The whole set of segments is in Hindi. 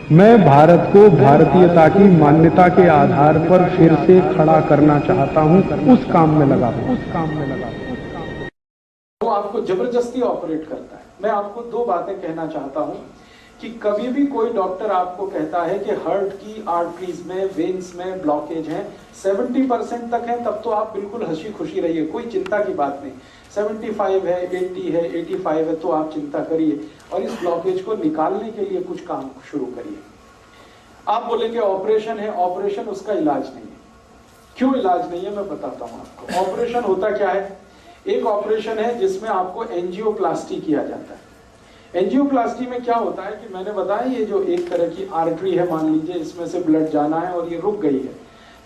मैं भारत को भारतीयता की मान्यता के आधार पर फिर से खड़ा करना चाहता हूं, उस काम में लगा हूं। वो आपको जबरदस्ती ऑपरेट करता है। मैं आपको दो बातें कहना चाहता हूं कि कभी भी कोई डॉक्टर आपको कहता है कि हार्ट की आर्टरीज में, वेन्स में ब्लॉकेज है, 70% तक है, तब तो आप बिल्कुल हंसी खुशी रहिए, कोई चिंता की बात नहीं। 75 है, 80 है, 85 है, तो आप चिंता करिए और इस ब्लॉकेज को निकालने के लिए कुछ काम शुरू करिए। आप बोलेंगे ऑपरेशन है, ऑपरेशन उसका इलाज नहीं है। क्यों इलाज नहीं है मैं बताता हूं आपको। ऑपरेशन होता क्या है? एक ऑपरेशन है जिसमें आपको एंजियोप्लास्टी किया जाता है। एंजियोप्लास्टी में क्या होता है कि मैंने बताया ये जो एक तरह की आर्टरी है, मान लीजिए इसमें से ब्लड जाना है और ये रुक गई है,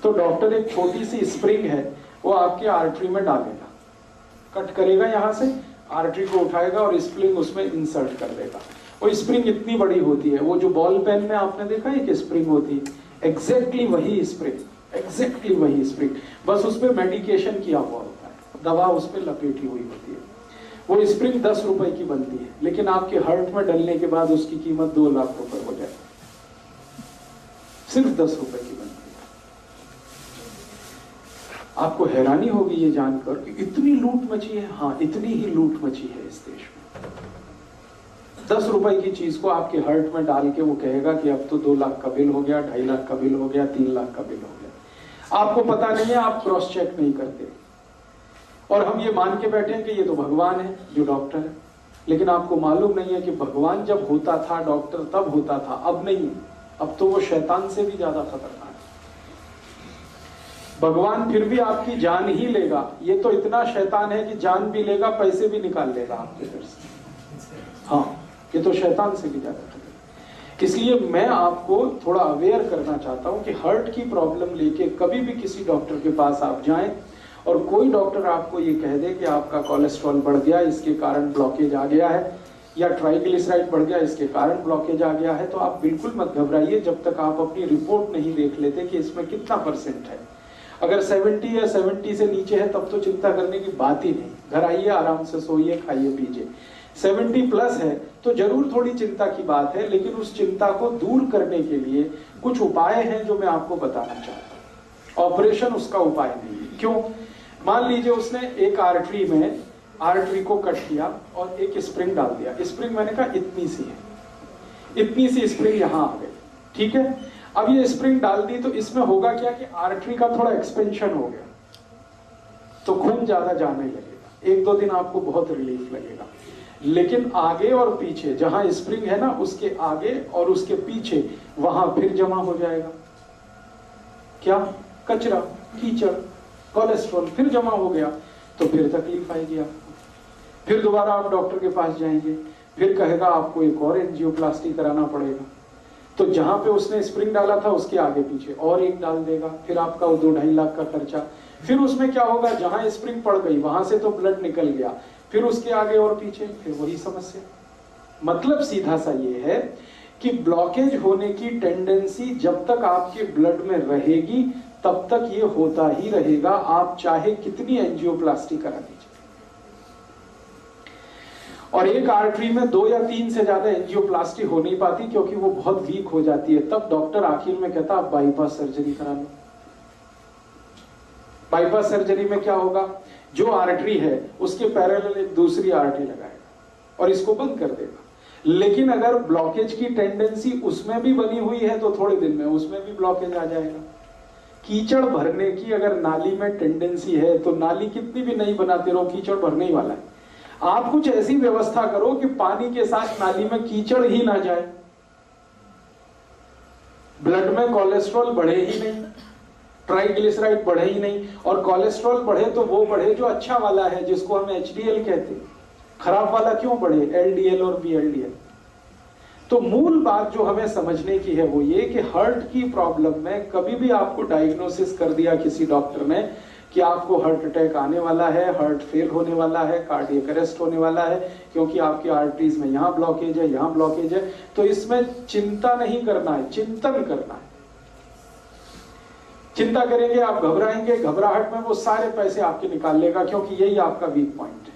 तो डॉक्टर एक छोटी सी स्प्रिंग है वो आपके आर्टरी में डालेगा, कट करेगा, यहाँ से आर्टरी को उठाएगा और स्प्रिंग उसमें इंसर्ट कर देगा। वो स्प्रिंग इतनी बड़ी होती है, वो जो बॉल पेन में आपने देखा है कि स्प्रिंग होती है, एग्जैक्टली वही स्प्रिंग, बस उस पर मेडिकेशन किया हुआ होता है, दवा उस पर लपेटी हुई होती है। वो स्प्रिंग 10 रुपए की बनती है, लेकिन आपके हार्ट में डलने के बाद उसकी कीमत 2 लाख रुपए हो जाए, सिर्फ 10 रुपए की बनती है। आपको हैरानी होगी ये जानकर कि इतनी लूट मची है। हाँ, इतनी ही लूट मची है इस देश में। 10 रुपए की चीज को आपके हार्ट में डाल के वो कहेगा कि अब तो 2 लाख का बिल हो गया, 2.5 लाख का बिल हो गया, 3 लाख का बिल हो गया। आपको पता नहीं है, आप क्रॉस चेक नहीं करते और हम ये मान के बैठे हैं कि ये तो भगवान है जो डॉक्टर है। लेकिन आपको मालूम नहीं है कि भगवान जब होता था, डॉक्टर तब होता था, अब नहीं है। अब तो वो शैतान से भी ज्यादा खतरनाक है। भगवान फिर भी आपकी जान ही लेगा, ये तो इतना शैतान है कि जान भी लेगा, पैसे भी निकाल लेगा आपके घर से। हाँ, ये तो शैतान से भी ज्यादा खतरनाक। इसलिए मैं आपको थोड़ा अवेयर करना चाहता हूं कि हार्ट की प्रॉब्लम लेके कभी भी किसी डॉक्टर के पास आप जाएं और कोई डॉक्टर आपको ये कह दे कि आपका कोलेस्ट्रॉल बढ़ गया, इसके कारण ब्लॉकेज आ गया है, या ट्राइग्लिसराइड बढ़ गया, इसके कारण ब्लॉकेज आ गया है, तो आप बिल्कुल मत घबराइए जब तक आप अपनी रिपोर्ट नहीं देख लेते कि इसमें कितना % है। अगर 70 या 70 से नीचे है तब तो चिंता करने की बात ही नहीं। घर आइए, आराम से सोइए, खाइए पीजिए। 70+ है तो जरूर थोड़ी चिंता की बात है, लेकिन उस चिंता को दूर करने के लिए कुछ उपाय हैं जो मैं आपको बताना चाहता हूँ। ऑपरेशन उसका उपाय नहीं है। क्यों? मान लीजिए उसने एक आर्टरी को कट किया और एक स्प्रिंग डाल दिया। स्प्रिंग मैंने कहा इतनी सी है, इतनी सी स्प्रिंग यहां आ गई, ठीक है। अब ये स्प्रिंग डाल दी तो इसमें होगा क्या कि आर्टरी का थोड़ा एक्सपेंशन हो गया, तो खून ज्यादा जाने लगेगा। 1-2 दिन आपको बहुत रिलीफ लगेगा, लेकिन आगे और पीछे जहां स्प्रिंग है ना, उसके आगे और उसके पीछे वहां फिर जमा हो जाएगा क्या? कचरा, कीचड़, कोलेस्ट्रॉल फिर जमा हो गया, तो फिर तकलीफ आएगी आपको। फिर दोबारा आप डॉक्टर के पास जाएंगे, फिर कहेगा आपको एक और एंजियोप्लास्टी कराना पड़ेगा। तो जहां पे उसने स्प्रिंग डाला था उसके आगे पीछे और एक डाल देगा, फिर आपका 2-2.5 लाख का खर्चा। फिर उसमें क्या होगा, जहां स्प्रिंग पड़ गई वहां से तो ब्लड निकल गया, फिर उसके आगे और पीछे फिर वही समस्या। मतलब सीधा सा ये है कि ब्लॉकेज होने की टेंडेंसी जब तक आपके ब्लड में रहेगी तब तक ये होता ही रहेगा, आप चाहे कितनी एंजियोप्लास्टी करा दीजिए। और एक आर्टरी में 2 या 3 से ज्यादा एंजियोप्लास्टी हो नहीं पाती क्योंकि वो बहुत वीक हो जाती है। तब डॉक्टर आखिर में कहता आप बाईपास सर्जरी करा लो। बाईपास सर्जरी में क्या होगा, जो आर्टरी है उसके पैरेलल एक दूसरी आर्टरी लगाएगा और इसको बंद कर देगा। लेकिन अगर ब्लॉकेज की टेंडेंसी उसमें भी बनी हुई है तो थोड़े दिन में उसमें भी ब्लॉकेज आ जाएगा। कीचड़ भरने की अगर नाली में टेंडेंसी है तो नाली कितनी भी नहीं बनाते रहो, कीचड़ भरने ही वाला है। आप कुछ ऐसी व्यवस्था करो कि पानी के साथ नाली में कीचड़ ही ना जाए, ब्लड में कोलेस्ट्रॉल बढ़े ही नहीं, ट्राइग्लिसराइड बढ़े ही नहीं। और कोलेस्ट्रॉल बढ़े तो वो बढ़े जो अच्छा वाला है, जिसको हम HDL कहते हैं। खराब वाला क्यों बढ़े, LDL और VLDL। तो मूल बात जो हमें समझने की है वो ये कि हार्ट की प्रॉब्लम में कभी भी आपको डायग्नोसिस कर दिया किसी डॉक्टर ने कि आपको हार्ट अटैक आने वाला है, हार्ट फेल होने वाला है, कार्डियक अरेस्ट होने वाला है क्योंकि आपकी आर्टरीज में यहां ब्लॉकेज है, यहां ब्लॉकेज है, तो इसमें चिंता नहीं करना है, चिंतन करना है। चिंता करेंगे आप, घबराएंगे, घबराहट में वो सारे पैसे आपके निकाल लेगा, क्योंकि यही आपका वीक पॉइंट है।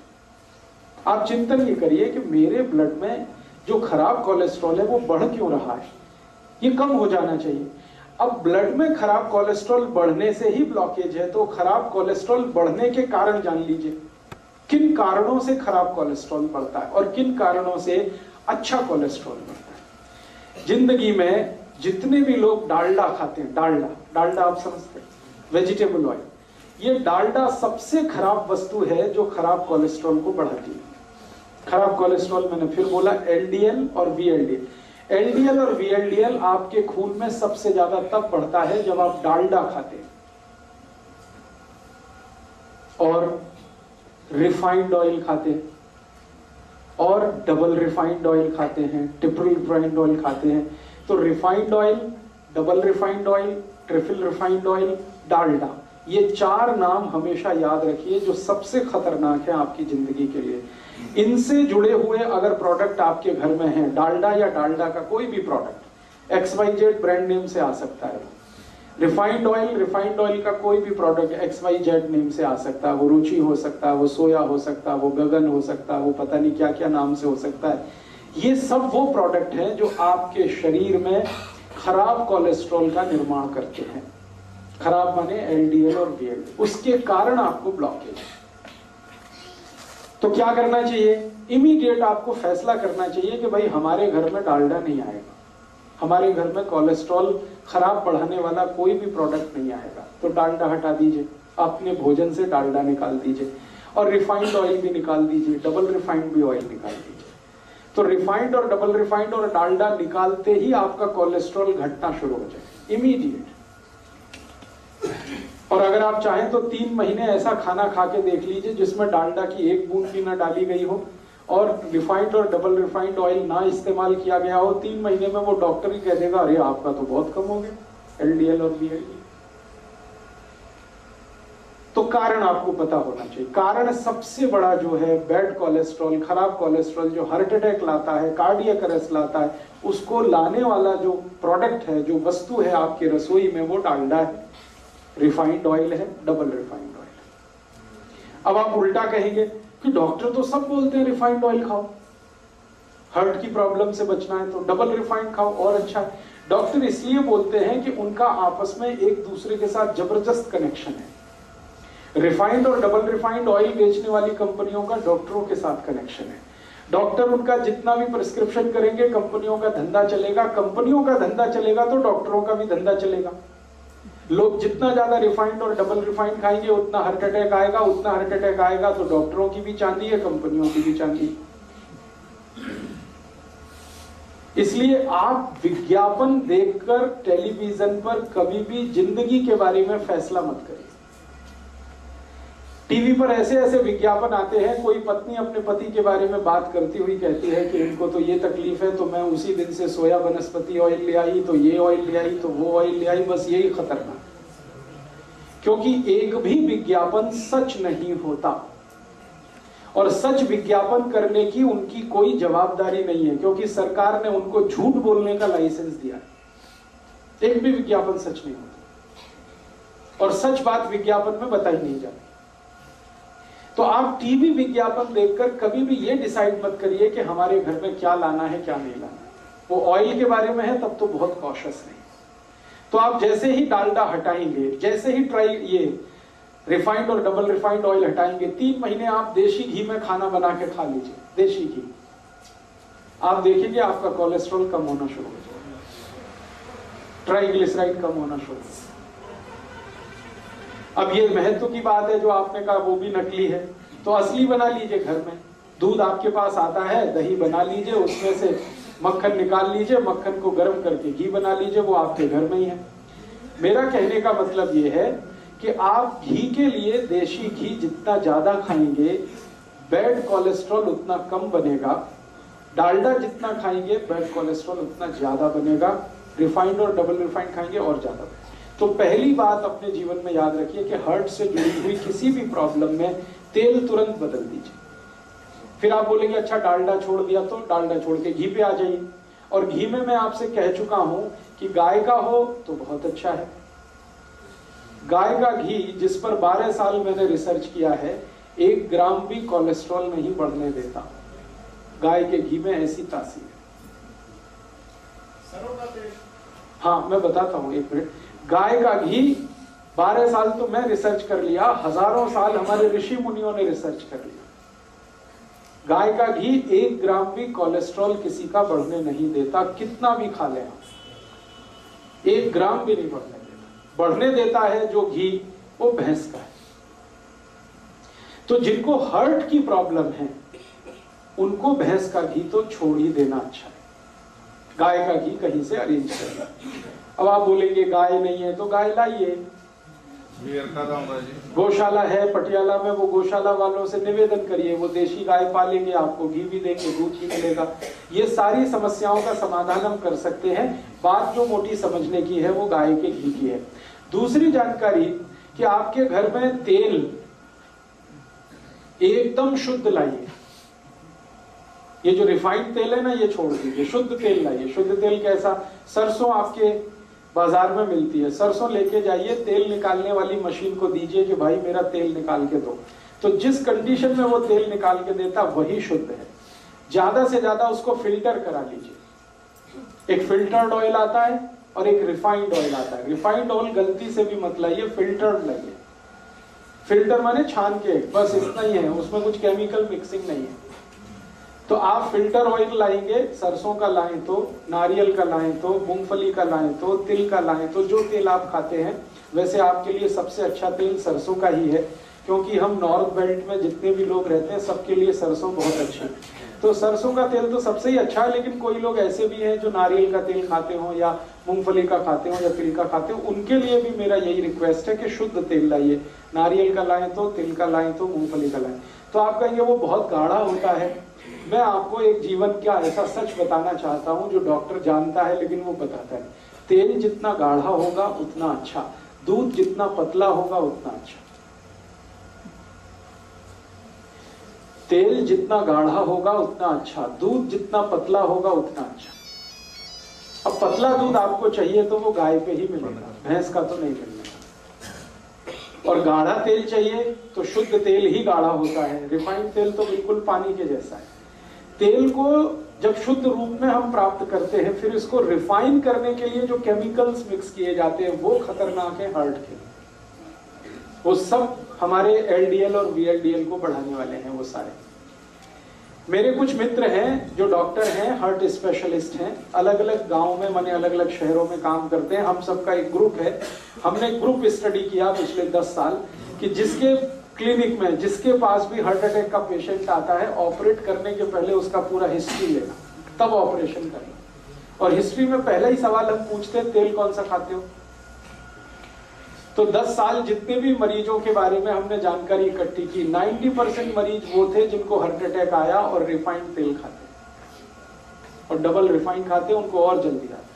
आप चिंतन ये करिए कि मेरे ब्लड में जो खराब कोलेस्ट्रॉल है वो बढ़ क्यों रहा है, ये कम हो जाना चाहिए। अब ब्लड में खराब कोलेस्ट्रॉल बढ़ने से ही ब्लॉकेज है, तो खराब कोलेस्ट्रॉल बढ़ने के कारण जान लीजिए, किन कारणों से खराब कोलेस्ट्रॉल बढ़ता है और किन कारणों से अच्छा कोलेस्ट्रॉल बढ़ता है। जिंदगी में जितने भी लोग डालडा खाते हैं, डालडा आप समझते हैं, वेजिटेबल ऑयल, ये डालडा सबसे खराब वस्तु है जो खराब कोलेस्ट्रॉल को बढ़ाती है। खराब कोलेस्ट्रॉल मैंने फिर बोला, एलडीएल और वीएलडीएल। एलडीएल और वीएलडीएल आपके खून में सबसे ज्यादा तब बढ़ता है जब आप डालडा खाते हैं और रिफाइंड ऑयल खाते हैं और डबल रिफाइंड ऑयल खाते हैं, ट्रिपल रिफाइंड ऑयल खाते हैं। तो refined oil, double refined oil, triple refined oil, Dalda, ये 4 नाम हमेशा याद रखिए जो सबसे खतरनाक है आपकी जिंदगी के लिए। इनसे जुड़े हुए अगर प्रोडक्ट आपके घर में हैं, डालडा या डालडा का कोई भी प्रोडक्ट, XYZ ब्रांड नेम से आ सकता है। रिफाइंड ऑयल का कोई भी प्रोडक्ट XYZ नेम से आ सकता है, वो रुचि हो सकता है, वो सोया हो सकता है, वो गगन हो सकता है, वो पता नहीं क्या क्या नाम से हो सकता है। ये सब वो प्रोडक्ट हैं जो आपके शरीर में खराब कोलेस्ट्रॉल का निर्माण करते हैं। खराब माने एलडीएल और वीएलडीएल, उसके कारण आपको ब्लॉकेज है। तो क्या करना चाहिए? इमीडिएट आपको फैसला करना चाहिए कि भाई हमारे घर में डालडा नहीं आएगा, हमारे घर में कोलेस्ट्रॉल खराब बढ़ाने वाला कोई भी प्रोडक्ट नहीं आएगा। तो डालडा हटा दीजिए, अपने भोजन से डालडा निकाल दीजिए और रिफाइंड ऑयल भी निकाल दीजिए, डबल रिफाइंड भी ऑयल निकाल दीजिए। तो रिफाइंड और डबल रिफाइंड और डालडा निकालते ही आपका कोलेस्ट्रॉल घटना शुरू हो जाए, इमीडिएट। और अगर आप चाहें तो 3 महीने ऐसा खाना खा के देख लीजिए जिसमें डालडा की 1 बूंद भी ना डाली गई हो और रिफाइंड और डबल रिफाइंड ऑयल ना इस्तेमाल किया गया हो। 3 महीने में वो डॉक्टर ही कह देगा अरे आपका तो बहुत कम हो गया एलडीएल और वीएलडीएल। तो कारण आपको पता होना चाहिए। कारण सबसे बड़ा जो है बैड कोलेस्ट्रॉल, खराब कोलेस्ट्रॉल जो हार्ट अटैक लाता है, कार्डियक अरेस्ट लाता है, उसको लाने वाला जो प्रोडक्ट है, जो वस्तु है आपके रसोई में, वो डालडा है, रिफाइंड ऑयल है, डबल रिफाइंड ऑयल। अब आप उल्टा कहेंगे कि डॉक्टर तो सब बोलते हैं रिफाइंड ऑयल खाओ, हार्ट की प्रॉब्लम से बचना है तो डबल रिफाइंड खाओ और अच्छा है। डॉक्टर इसलिए बोलते हैं कि उनका आपस में एक दूसरे के साथ जबरदस्त कनेक्शन है। रिफाइंड और डबल रिफाइंड ऑयल बेचने वाली कंपनियों का डॉक्टरों के साथ कनेक्शन है। डॉक्टर उनका जितना भी प्रिस्क्रिप्शन करेंगे, कंपनियों का धंधा चलेगा, कंपनियों का धंधा चलेगा तो डॉक्टरों का भी धंधा चलेगा। लोग जितना ज्यादा रिफाइंड और डबल रिफाइंड खाएंगे उतना हार्ट अटैक आएगा, उतना हार्ट अटैक आएगा तो डॉक्टरों की भी चांदी है, कंपनियों की भी चांदी। इसलिए आप विज्ञापन देखकर टेलीविजन पर कभी भी जिंदगी के बारे में फैसला मत करिए। टीवी पर ऐसे ऐसे विज्ञापन आते हैं, कोई पत्नी अपने पति के बारे में बात करती हुई कहती है कि इनको तो ये तकलीफ है तो मैं उसी दिन से सोया वनस्पति ऑयल ले आई, तो ये ऑयल ले आई, तो वो ऑयल ले आई। बस यही खतरनाक, क्योंकि एक भी विज्ञापन सच नहीं होता और सच विज्ञापन करने की उनकी कोई जवाबदारी नहीं है, क्योंकि सरकार ने उनको झूठ बोलने का लाइसेंस दिया है। एक भी विज्ञापन सच नहीं होता और सच बात विज्ञापन में बताई नहीं जाती। तो आप टीवी विज्ञापन देखकर कभी भी ये डिसाइड मत करिए कि हमारे घर में क्या लाना है क्या नहीं लाना है। वो ऑयल के बारे में है तब तो बहुत कॉशियस रहिए। तो आप जैसे ही डालडा हटाएंगे, जैसे ही ये रिफाइंड और डबल रिफाइंड ऑयल हटाएंगे, 3 महीने आप देशी घी में खाना बना के खा लीजिए, देशी घी। आप देखेंगे आपका कोलेस्ट्रॉल कम होना शुरू हो जाएगा, ट्राइग्लिसराइड कम होना शुरू हो जाएगा। अब ये महत्व की बात है जो आपने कहा वो भी नकली है, तो असली बना लीजिए घर में। दूध आपके पास आता है, दही बना लीजिए, उसमें से मक्खन निकाल लीजिए, मक्खन को गर्म करके घी बना लीजिए, वो आपके घर में ही है। मेरा कहने का मतलब ये है कि आप घी के लिए देशी घी जितना ज्यादा खाएंगे बैड कोलेस्ट्रॉल उतना कम बनेगा, डालडा जितना खाएंगे बैड कोलेस्ट्रॉल उतना ज्यादा बनेगा, रिफाइंड और डबल रिफाइंड खाएंगे और ज्यादा। तो पहली बात अपने जीवन में याद रखिए कि हार्ट से जुड़ी हुई किसी भी प्रॉब्लम में तेल तुरंत बदल दीजिए। फिर आप बोलेंगे अच्छा डालडा छोड़ दिया, तो डालडा छोड़ के घी पे आ जाइए। और घी में मैं आपसे कह चुका हूं कि गाय का हो तो बहुत अच्छा है। गाय का घी जिस पर 12 साल मैंने रिसर्च किया है, 1 ग्राम भी कोलेस्ट्रॉल नहीं बढ़ने देता। गाय के घी में ऐसी तासीर है। हाँ मैं बताता हूँ, एक मिनट। गाय का घी 12 साल तो मैं रिसर्च कर लिया, हजारों साल हमारे ऋषि मुनियों ने रिसर्च कर लिया। गाय का घी 1 ग्राम भी कोलेस्ट्रॉल किसी का बढ़ने नहीं देता, कितना भी खा लें आप, 1 ग्राम भी नहीं बढ़ने देता। बढ़ने देता है जो घी वो भैंस का है। तो जिनको हार्ट की प्रॉब्लम है उनको भैंस का घी तो छोड़ ही देना अच्छा है, गाय का घी कहीं से अरेंज करना। अब आप बोलेंगे गाय नहीं है तो गाय लाइए, गौशाला है पटियाला में, वो गौशाला वालों से निवेदन करिए, वो देशी गाय पालेंगे, आपको घी भी देंगे, दूध ही मिलेगा। ये सारी समस्याओं का समाधान हम कर सकते हैं। बात जो मोटी समझने की है वो गाय के घी की है। दूसरी जानकारी कि आपके घर में तेल एकदम शुद्ध लाइए। ये जो रिफाइंड तेल है ना ये छोड़ दीजिए, शुद्ध तेल लाइए। शुद्ध तेल कैसा? सरसों आपके बाजार में मिलती है, सरसों लेके जाइए, तेल निकालने वाली मशीन को दीजिए कि भाई मेरा तेल निकाल के दो। तो जिस कंडीशन में वो तेल निकाल के देता वही शुद्ध है। ज्यादा से ज्यादा उसको फिल्टर करा लीजिए। एक फिल्टर्ड ऑयल आता है और एक रिफाइंड ऑयल आता है। रिफाइंड ऑयल गलती से भी मत लाइए, फिल्टर्ड लाइए। फिल्टर माने छान के, बस इतना ही है, उसमें कुछ केमिकल मिक्सिंग नहीं है। तो आप फिल्टर ऑयल लाएंगे, सरसों का लाएं तो, नारियल का लाएं तो, मूंगफली का लाएं तो, तिल का लाएं तो, जो तेल आप खाते हैं। वैसे आपके लिए सबसे अच्छा तेल सरसों का ही है, क्योंकि हम नॉर्थ बेल्ट में जितने भी लोग रहते हैं सबके लिए सरसों बहुत अच्छी है। तो सरसों का तेल तो सबसे ही अच्छा है, लेकिन कोई लोग ऐसे भी हैं जो नारियल का तेल खाते हो या मूंगफली का खाते हो या तिल का खाते हो, उनके लिए भी मेरा यही रिक्वेस्ट है कि शुद्ध तेल लाइए। नारियल का लाएं तो, तिल का लाएं तो, मूंगफली का लाएं तो। आप कहेंगे वो बहुत गाढ़ा होता है। मैं आपको एक जीवन का ऐसा सच बताना चाहता हूं जो डॉक्टर जानता है लेकिन वो बताता है। तेल जितना गाढ़ा होगा उतना अच्छा, दूध जितना पतला होगा उतना अच्छा। तेल जितना गाढ़ा होगा उतना अच्छा, दूध जितना पतला होगा उतना अच्छा। अब पतला दूध आपको चाहिए तो वो गाय पे ही मिलेगा, भैंस का तो नहीं मिलेगा। और गाढ़ा तेल चाहिए तो शुद्ध तेल ही गाढ़ा होता है, रिफाइंड तेल तो बिल्कुल पानी के जैसा है। तेल को जब शुद्ध रूप में हम प्राप्त करते हैं, फिर इसको रिफाइन करने के लिए जो केमिकल्स मिक्स किए जाते हैं वो खतरनाक है हार्ट के लिए। वो सब हमारे एलडीएल और वीएलडीएल को बढ़ाने वाले हैं वो सारे। मेरे कुछ मित्र हैं जो डॉक्टर हैं, हार्ट स्पेशलिस्ट हैं, अलग अलग गांव में, माने अलग अलग शहरों में काम करते हैं। हम सबका एक ग्रुप है। हमने ग्रुप स्टडी किया पिछले 10 साल कि जिसके क्लिनिक में, जिसके पास भी हार्ट अटैक का पेशेंट आता है, ऑपरेट करने के पहले उसका पूरा हिस्ट्री लेना, तब ऑपरेशन करना। और हिस्ट्री में पहला ही सवाल हम पूछते हैं, तेल कौन सा खाते हो? तो 10 साल जितने भी मरीजों के बारे में हमने जानकारी इकट्ठी की, 90% मरीज वो थे जिनको हार्ट अटैक आया और रिफाइंड तेल खाते, और डबल रिफाइंड खाते, उनको और जल्दी आता है।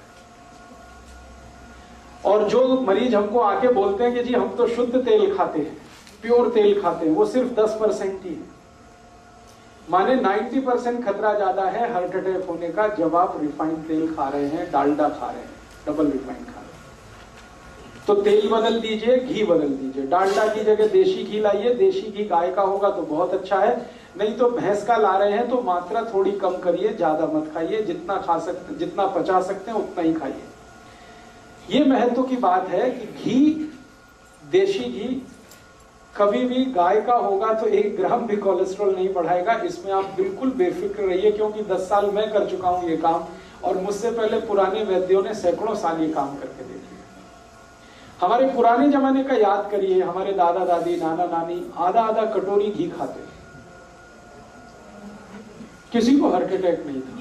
और जो मरीज हमको आके बोलते हैं कि जी हम तो शुद्ध तेल खाते हैं, प्योर तेल खाते हैं, वो सिर्फ 10% ही है। माने 90% खतरा ज्यादा है हार्ट अटैक होने का जब आप रिफाइंड तेल खा रहे हैं, डालडा खा रहे हैं, डबल रिफाइंड खा रहे हैं। तो तेल बदल दीजिए, घी बदल दीजिए। डालडा की जगह देशी घी लाइए। देशी घी गाय का होगा तो बहुत अच्छा है, नहीं तो भैंस का ला रहे हैं तो मात्रा थोड़ी कम करिए, ज्यादा मत खाइए। जितना खा सकते, जितना पचा सकते हैं उतना ही खाइए। ये महत्व की बात है कि घी, देशी घी कभी भी गाय का होगा तो 1 ग्राम भी कोलेस्ट्रॉल नहीं बढ़ाएगा। इसमें आप बिल्कुल बेफिक्र रहिए, क्योंकि 10 साल मैं कर चुका हूं ये काम, और मुझसे पहले पुराने वैद्यों ने सैकड़ों साल ये काम करके देखे। हमारे पुराने जमाने का याद करिए, हमारे दादा दादी, नाना नानी आधा आधा कटोरी घी खाते, किसी को हार्ट अटैक नहीं था।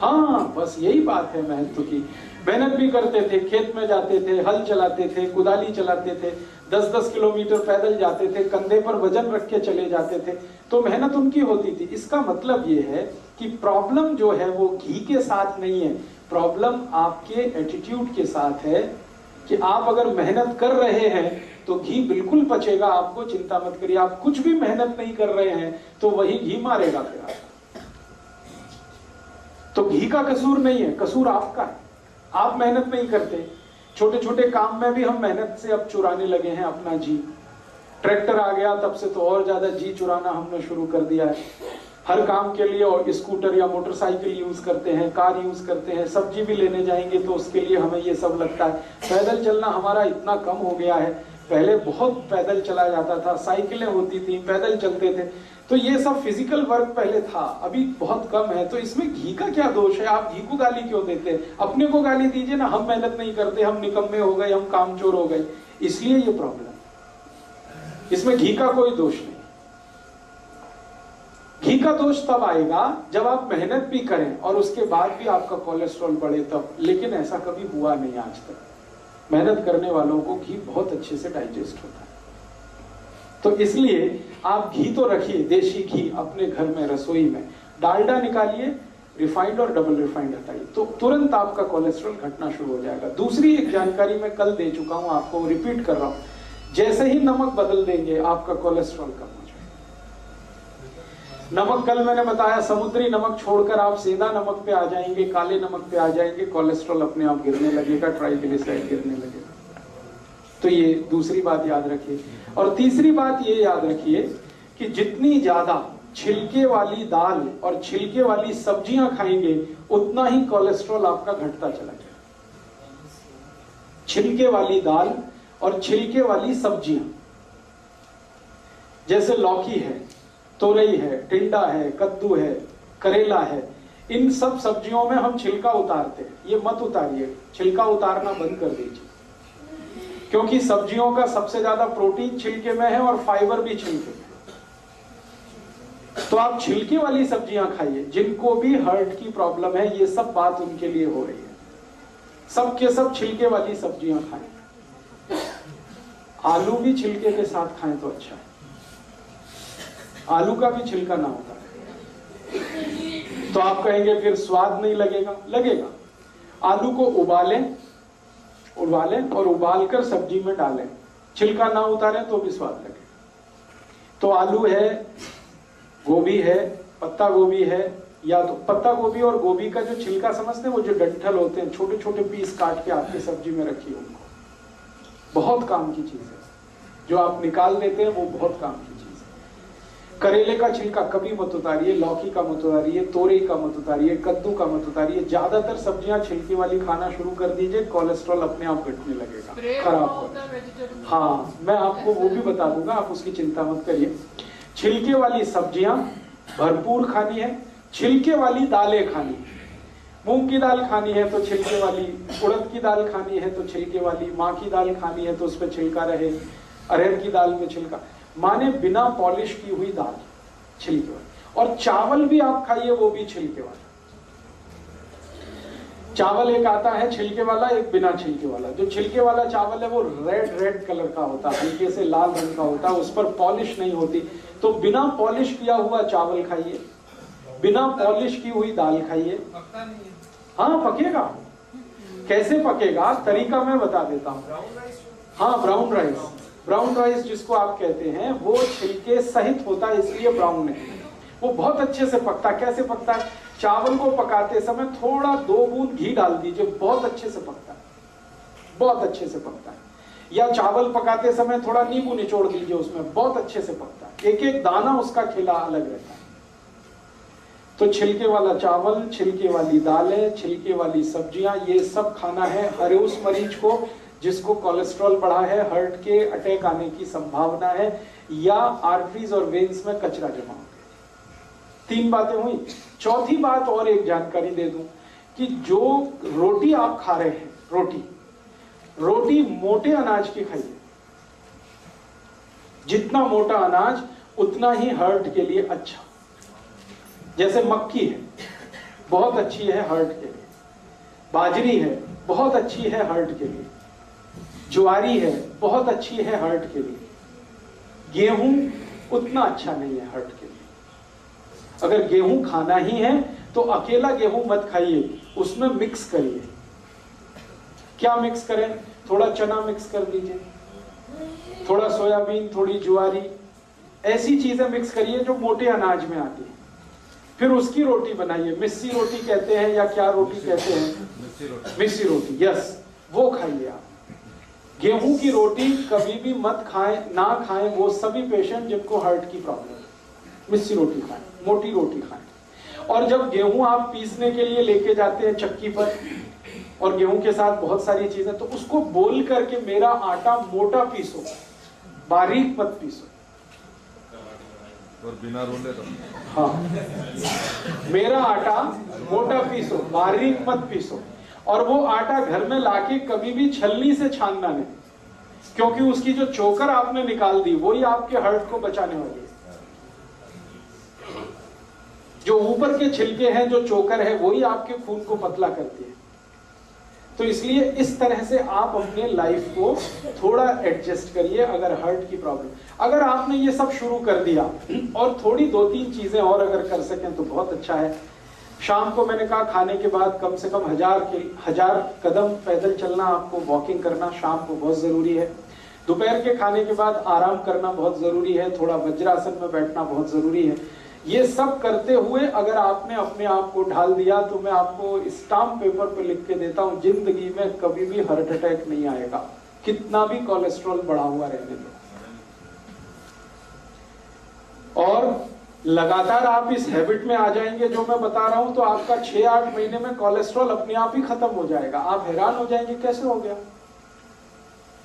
हाँ, बस यही बात है महत्व की। मेहनत भी करते थे, खेत में जाते थे, हल चलाते थे, कुदाली चलाते थे, 10-10 किलोमीटर पैदल जाते थे, कंधे पर वजन रख के चले जाते थे, तो मेहनत उनकी होती थी। इसका मतलब ये है कि प्रॉब्लम जो है वो घी के साथ नहीं है, प्रॉब्लम आपके एटीट्यूड के साथ है कि आप अगर मेहनत कर रहे हैं तो घी बिल्कुल पचेगा, आपको चिंता मत करिए। आप कुछ भी मेहनत नहीं कर रहे हैं तो वही घी मारेगा फिर आपको। तो घी का कसूर नहीं है, कसूर आपका है। आप मेहनत नहीं करते। छोटे छोटे काम में भी हम मेहनत से अब चुराने लगे हैं अपना जी। ट्रैक्टर आ गया तब से तो और ज्यादा जी चुराना हमने शुरू कर दिया है। हर काम के लिए और स्कूटर या मोटरसाइकिल यूज करते हैं, कार यूज करते हैं, सब्जी भी लेने जाएंगे तो उसके लिए हमें ये सब लगता है। पैदल चलना हमारा इतना कम हो गया है, पहले बहुत पैदल चला जाता था, साइकिलें होती थी, पैदल चलते थे, तो ये सब फिजिकल वर्क पहले था, अभी बहुत कम है। तो इसमें घी का क्या दोष है? आप घी को गाली क्यों देते हैं? अपने को गाली दीजिए ना, हम मेहनत नहीं करते, हम निकम्मे हो गए, हम कामचोर हो गए, इसलिए ये प्रॉब्लम। इसमें घी का कोई दोष नहीं। घी का दोष तब आएगा जब आप मेहनत भी करें और उसके बाद भी आपका कोलेस्ट्रॉल बढ़े तब, लेकिन ऐसा कभी हुआ नहीं आज तक। मेहनत करने वालों को घी बहुत अच्छे से डाइजेस्ट होता है। तो इसलिए आप घी तो रखिए, देशी घी अपने घर में, रसोई में। डालडा निकालिए, रिफाइंड और डबल रिफाइंड हटाइए, तो तुरंत आपका कोलेस्ट्रॉल घटना शुरू हो जाएगा। दूसरी एक जानकारी मैं कल दे चुका हूं, आपको रिपीट कर रहा हूं। जैसे ही नमक बदल देंगे आपका कोलेस्ट्रॉल कम हो जाएगा। नमक कल मैंने बताया, समुद्री नमक छोड़कर आप सेंधा नमक पे आ जाएंगे, काले नमक पे आ जाएंगे, कोलेस्ट्रॉल अपने आप गिरने लगेगा, ट्राइग्लिसराइड गिरने लगेगा। तो ये दूसरी बात याद रखिए। और तीसरी बात ये याद रखिए कि जितनी ज्यादा छिलके वाली दाल और छिलके वाली सब्जियां खाएंगे उतना ही कोलेस्ट्रॉल आपका घटता चला जाएगा। छिलके वाली दाल और छिलके वाली सब्जियां, जैसे लौकी है, तोरई है, टिंडा है, कद्दू है, करेला है, इन सब सब्जियों में हम छिलका उतारते हैं। ये मत उतारिए, छिलका उतारना बंद कर दीजिए, क्योंकि सब्जियों का सबसे ज्यादा प्रोटीन छिलके में है और फाइबर भी छिलके में। तो आप छिलके वाली सब्जियां खाइए। जिनको भी हार्ट की प्रॉब्लम है, ये सब बात उनके लिए हो रही है, सब के सब छिलके वाली सब्जियां खाएं। आलू भी छिलके के साथ खाएं तो अच्छा है, आलू का भी छिलका ना होता है। तो आप कहेंगे फिर स्वाद नहीं लगेगा, लगेगा। आलू को उबालें और उबालकर सब्जी में डालें, छिलका ना उतारें तो भी स्वाद लगेगा। तो आलू है, गोभी है, पत्ता गोभी है, या तो पत्ता गोभी और गोभी का जो छिलका समझते हैं, वो जो डंठल होते हैं, छोटे छोटे पीस काट के आपकी सब्जी में रखिए उनको। बहुत काम की चीज है, जो आप निकाल देते हैं वो बहुत काम की चीज है। करेले का छिलका कभी मत उतारिए, लौकी का मत उतारिए, तोरई का मत उतारिए, कद्दू का मत उतारिए। ज्यादातर सब्जियां छिलके वाली खाना शुरू कर दीजिए, कोलेस्ट्रॉल अपने आप घटने लगेगा, खराब होगा। हाँ, मैं आपको वो भी बता दूंगा, आप उसकी चिंता मत करिए। छिलके वाली सब्जियां भरपूर खानी है, छिलके वाली दालें खानी है। मूंग की दाल खानी है तो छिलके वाली, उड़द की दाल खानी है तो छिलके वाली, माँ की दाल खानी है तो उस पर छिलका रहे, अरहर की दाल में छिलका, माने बिना पॉलिश की हुई दाल छिलके वाली। और चावल भी आप खाइए, वो भी छिलके वाला। चावल एक आता है छिलके वाला, एक बिना छिलके वाला। जो छिलके वाला चावल है वो रेड कलर का होता है, हल्के से लाल रंग का होता है, उस पर पॉलिश नहीं होती। तो बिना पॉलिश किया हुआ चावल खाइए, बिना पॉलिश की हुई दाल खाइए। हाँ, पकेगा। कैसे पकेगा, तरीका मैं बता देता हूँ। हाँ, ब्राउन राइस, ब्राउन राइस जिसको आप कहते हैं, वो छिलके सहित होता है, इसलिए ब्राउन है। वो बहुत अच्छे से पकता है। कैसे पकता है? चावल को पकाते समय थोड़ा 2 बूंद घी डाल दीजिए, बहुत अच्छे से पकता है, बहुत अच्छे से पकता है। या चावल पकाते समय थोड़ा नींबू निचोड़ दीजिए उसमें, बहुत अच्छे से पकता है। एक एक दाना उसका खिला अलग रहता है। तो छिलके वाला चावल, छिलके वाली दालें, छिलके वाली सब्जियां, ये सब खाना है हर उस मरीज को जिसको कोलेस्ट्रॉल बढ़ा है, हार्ट के अटैक आने की संभावना है, या आर्टरीज और वेन्स में कचरा जमा हो गया। 3 बातें हुई। चौथी बात और एक जानकारी दे दूं कि जो रोटी आप खा रहे हैं, रोटी मोटे अनाज की खाइए। जितना मोटा अनाज उतना ही हार्ट के लिए अच्छा। जैसे मक्की है, बहुत अच्छी है हार्ट के लिए। बाजरी है, बहुत अच्छी है हार्ट के लिए। ज्वारी है, बहुत अच्छी है हार्ट के लिए। गेहूं उतना अच्छा नहीं है हार्ट के लिए। अगर गेहूं खाना ही है तो अकेला गेहूं मत खाइए, उसमें मिक्स करिए। क्या मिक्स करें? थोड़ा चना मिक्स कर दीजिए, थोड़ा सोयाबीन, थोड़ी ज्वारी, ऐसी चीजें मिक्स करिए जो मोटे अनाज में आती है। फिर उसकी रोटी बनाइए। मिस्सी रोटी कहते हैं या क्या रोटी कहते हैं? मिस्सी रोटी, यस, वो खाइए आप। गेहूं की रोटी कभी भी मत खाएं, ना खाएं वो सभी पेशेंट जिनको हार्ट की प्रॉब्लम है। मिस्सी रोटी खाएं, मोटी रोटी खाएं। और जब गेहूं आप पीसने के लिए लेके जाते हैं चक्की पर और गेहूं के साथ बहुत सारी चीजें, तो उसको बोल करके मेरा आटा मोटा पीसो, बारीक मत पीसो। और बिना रोले तो हाँ, मेरा आटा मोटा पीसो, बारीक मत पीसो। और वो आटा घर में लाके कभी भी छलनी से छानना नहीं, क्योंकि उसकी जो चोकर आपने निकाल दी वही आपके हर्ट को बचाने वाली है। जो ऊपर के छिलके हैं, जो चोकर है, वही आपके खून को पतला करती है। तो इसलिए इस तरह से आप अपने लाइफ को थोड़ा एडजस्ट करिए। अगर हर्ट की प्रॉब्लम, अगर आपने ये सब शुरू कर दिया और थोड़ी 2-3 चीजें और अगर कर सकें तो बहुत अच्छा है। शाम को मैंने कहा खाने के बाद कम से कम 1000 कदम पैदल चलना, आपको वॉकिंग करना शाम को बहुत जरूरी है। दोपहर के खाने के बाद आराम करना बहुत जरूरी है, थोड़ा वज्रासन में बैठना बहुत जरूरी है। ये सब करते हुए अगर आपने अपने आप को ढाल दिया तो मैं आपको स्टाम्प पेपर पर लिख के देता हूं, जिंदगी में कभी भी हार्ट अटैक नहीं आएगा, कितना भी कोलेस्ट्रॉल बढ़ा हुआ रहने दो। और लगातार आप इस हैबिट में आ जाएंगे जो मैं बता रहा हूं, तो आपका 6-8 महीने में कोलेस्ट्रॉल अपने आप ही खत्म हो जाएगा। आप हैरान हो जाएंगे कैसे हो गया,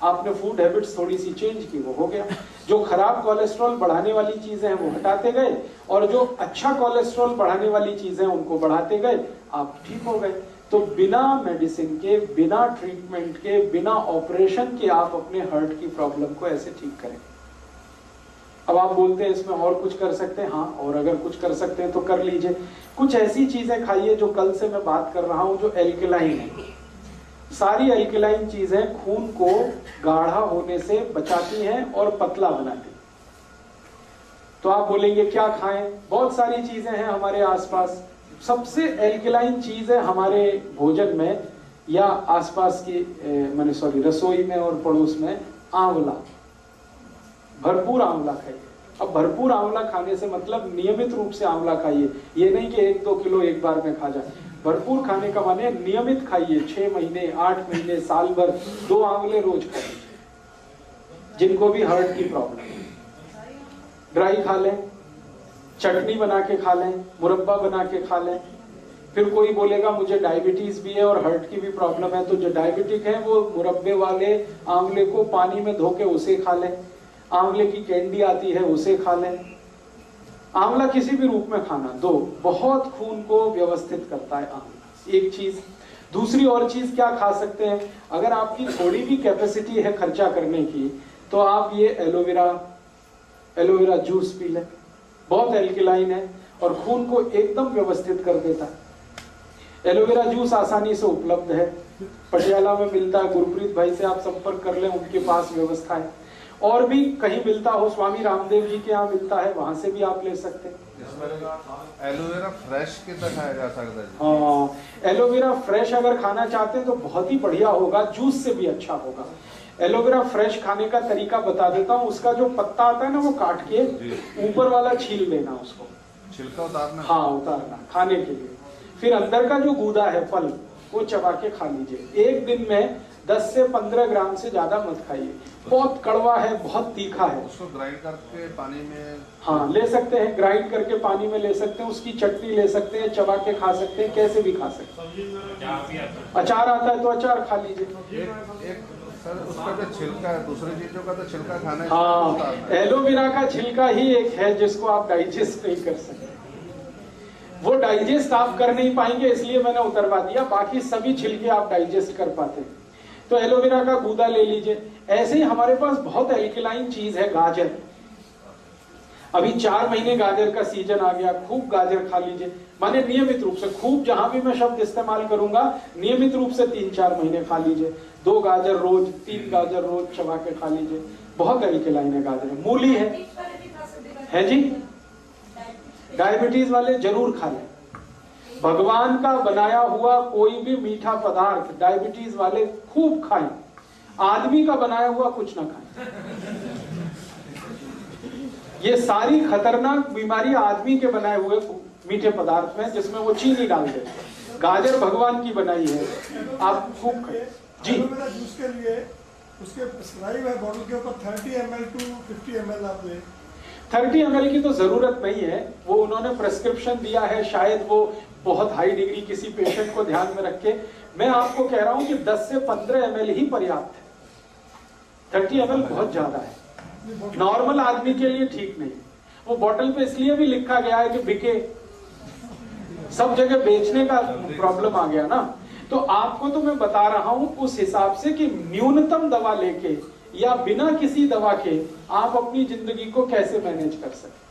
आपने फूड हैबिट्स थोड़ी सी चेंज की, वो हो गया। जो खराब कोलेस्ट्रॉल बढ़ाने वाली चीजें हैं वो हटाते गए, और जो अच्छा कोलेस्ट्रॉल बढ़ाने वाली चीजें उनको बढ़ाते गए, आप ठीक हो गए। तो बिना मेडिसिन के, बिना ट्रीटमेंट के, बिना ऑपरेशन के आप अपने हार्ट की प्रॉब्लम को ऐसे ठीक करें। अब आप बोलते हैं इसमें और कुछ कर सकते हैं, हाँ, और अगर कुछ कर सकते हैं तो कर लीजिए। कुछ ऐसी चीजें खाइए जो कल से मैं बात कर रहा हूं, जो एल्कलाइन है। सारी एल्कलाइन चीजें खून को गाढ़ा होने से बचाती हैं और पतला बनाती हैं। तो आप बोलेंगे क्या खाएं, बहुत सारी चीजें हैं हमारे आसपास। सबसे एल्कलाइन चीज है हमारे भोजन में या आसपास की रसोई में और पड़ोस में, आंवला। भरपूर आंवला खाइए। अब भरपूर आंवला खाने से मतलब नियमित रूप से आंवला खाइए, ये नहीं कि 1-2 किलो एक बार में खा जाए। भरपूर खाने का माने नियमित खाइए, 6 महीने, 8 महीने, साल भर 2 आंवले रोज खाइए। जिनको भी हार्ट की प्रॉब्लम है, ड्राई खा लें, चटनी बना के खा लें, मुरब्बा बना के खा लें। फिर कोई बोलेगा मुझे डायबिटीज भी है और हार्ट की भी प्रॉब्लम है, तो जो डायबिटिक है वो मुरब्बे वाले आंवले को पानी में धो के उसे खा लें। आंवले की कैंडी आती है उसे खा लें। आंवला किसी भी रूप में खाना, 2 बहुत खून को व्यवस्थित करता है आंवला, एक चीज। दूसरी और चीज क्या खा सकते हैं, अगर आपकी थोड़ी भी कैपेसिटी है खर्चा करने की, तो आप ये एलोवेरा जूस पी लें। बहुत एल्कलाइन है और खून को एकदम व्यवस्थित कर देता है। एलोवेरा जूस आसानी से उपलब्ध है, पटियाला में मिलता है। गुरप्रीत भाई से आप संपर्क कर लें, उनके पास व्यवस्था है। और भी कहीं मिलता हो, स्वामी रामदेव जी के यहाँ मिलता है, वहां से भी आप ले सकते हैं। एलोवेरा फ्रेश कितना खाया जा सकता है? हाँ, एलोवेरा फ्रेश अगर खाना चाहते हैं तो बहुत ही बढ़िया होगा, जूस से भी अच्छा होगा। एलोवेरा फ्रेश खाने का तरीका बता देता हूँ। उसका जो पत्ता आता है ना, वो काट के ऊपर वाला छील लेना, उसको छिलका उतारना। हाँ, उतारना खाने के लिए। फिर अंदर का जो गूदा है, फल, वो चबा के खा लीजिए। एक दिन में 10 से 15 ग्राम से ज्यादा मत खाइए। बहुत कड़वा है, बहुत तीखा है। उसको ग्राइंड करके पानी में, हाँ, ले सकते हैं, ग्राइंड करके पानी में ले सकते हैं, उसकी चटनी ले सकते हैं, चबा के खा सकते हैं, कैसे भी खा सकते हैं। अचार आता है तो अचार खा लीजिए। एक सर उसका जो छिलका है, दूसरी चीजों का तो छिलका खाना है। हाँ, एलोवेरा का छिलका ही एक है जिसको आप डाइजेस्ट नहीं कर सकते। वो डाइजेस्ट आप कर नहीं पाएंगे, इसलिए मैंने उतरवा दिया। बाकी सभी छिलके आप डाइजेस्ट कर पाते हैं। तो एलोवेरा का गूदा ले लीजिए। ऐसे ही हमारे पास बहुत एल्कलाइन चीज है, गाजर। अभी 4 महीने गाजर का सीजन आ गया, खूब गाजर खा लीजिए। माने नियमित रूप से, खूब जहां भी मैं शब्द इस्तेमाल करूंगा, नियमित रूप से 3-4 महीने खा लीजिए। 2 गाजर रोज, 3 गाजर रोज चबा के खा लीजिए। बहुत एल्कलाइन है गाजर। मूली है जी, डायबिटीज वाले जरूर खा लें। भगवान का बनाया हुआ कोई भी मीठा पदार्थ डायबिटीज वाले खूब खाएं। आदमी का बनाया हुआ कुछ ना खाएं। ये सारी खतरनाक बीमारी आदमी के बनाए हुए मीठे पदार्थ में, जिसमें वो चीनी डाल दे। गाजर भगवान की बनाई है, आप खूब खाएं जी। जूस के लिए उसके प्रिस्क्राइब है बॉटल के ऊपर 30 ml to 50 ml आप ले। 30 ml की तो जरूरत नहीं है, वो उन्होंने प्रेस्क्रिप्शन दिया है, शायद वो बहुत हाई डिग्री किसी पेशेंट को ध्यान में रख के। मैं आपको कह रहा हूं कि 10 से 15 ml ही पर्याप्त है। 30 ml बहुत ज्यादा है, नॉर्मल आदमी के लिए ठीक नहीं। वो बोतल पे इसलिए भी लिखा गया है कि बिके, सब जगह बेचने का प्रॉब्लम आ गया ना। तो आपको तो मैं बता रहा हूं उस हिसाब से कि न्यूनतम दवा लेके या बिना किसी दवा के आप अपनी जिंदगी को कैसे मैनेज कर सकते।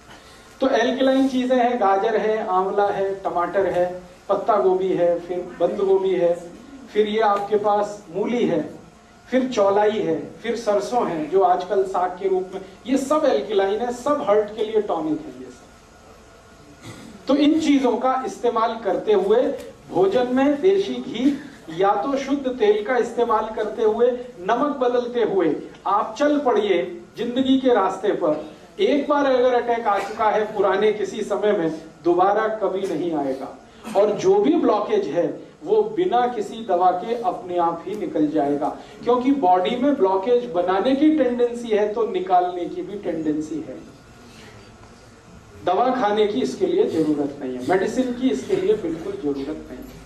तो एल्कलाइन चीजें हैं, गाजर है, आंवला है, टमाटर है, पत्ता गोभी है, फिर बंद गोभी है, फिर ये आपके पास मूली है, फिर चौलाई है, फिर सरसों है जो आजकल साग के रूप में, ये सब एल्कलाइन है, सब हार्ट के लिए टॉनिक है ये सब। तो इन चीजों का इस्तेमाल करते हुए भोजन में देशी घी या तो शुद्ध तेल का इस्तेमाल करते हुए, नमक बदलते हुए आप चल पड़िए जिंदगी के रास्ते पर। एक बार अगर अटैक आ चुका है पुराने किसी समय में, दोबारा कभी नहीं आएगा। और जो भी ब्लॉकेज है वो बिना किसी दवा के अपने आप ही निकल जाएगा, क्योंकि बॉडी में ब्लॉकेज बनाने की टेंडेंसी है तो निकालने की भी टेंडेंसी है। दवा खाने की इसके लिए जरूरत नहीं है, मेडिसिन की इसके लिए बिल्कुल जरूरत नहीं है।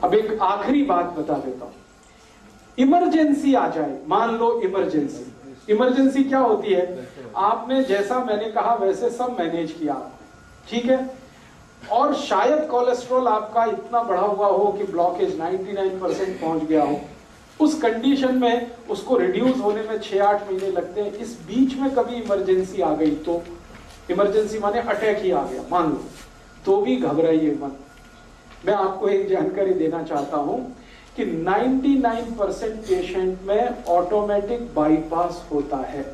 अब एक आखिरी बात बता देता हूं, इमरजेंसी आ जाए, मान लो इमरजेंसी। इमरजेंसी क्या होती है? आपने जैसा मैंने कहा वैसे सब मैनेज किया, ठीक है, और शायद कोलेस्ट्रॉल आपका इतना बढ़ा हुआ हो कि ब्लॉकेज 99% पहुंच गया हो। उस कंडीशन में उसको रिड्यूस होने में 6-8 महीने लगते हैं। इस बीच में कभी इमरजेंसी आ गई तो, इमरजेंसी माने अटैक ही आ गया मान लो, तो भी घबराइए मत। मैं आपको एक जानकारी देना चाहता हूं कि 99% पेशेंट में ऑटोमेटिक बाईपास होता है।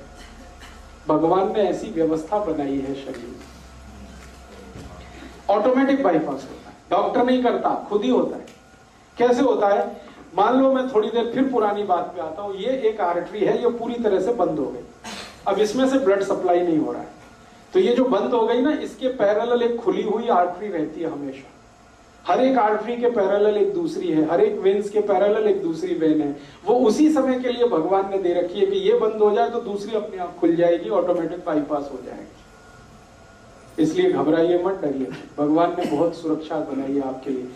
भगवान ने ऐसी व्यवस्था बनाई है शरीर में, ऑटोमेटिक बाईपास होता है, डॉक्टर नहीं करता, खुद ही होता है। कैसे होता है? मान लो मैं थोड़ी देर फिर पुरानी बात पे आता हूं, ये एक आर्टरी है, ये पूरी तरह से बंद हो गई, अब इसमें से ब्लड सप्लाई नहीं हो रहा है, तो ये जो बंद हो गई ना, इसके पैरेलल एक खुली हुई आर्टरी रहती है हमेशा। हर एक आर्टरी के पैरेलल एक दूसरी है, हर एक वेन्स के पैरेलल एक दूसरी वेन है। वो उसी समय के लिए भगवान ने दे रखी है कि ये बंद हो जाए तो दूसरी अपने आप खुल जाएगी, ऑटोमेटिक बाईपास हो जाएगी। इसलिए घबराइए मत, डरिए, भगवान ने बहुत सुरक्षा बनाई है आपके लिए।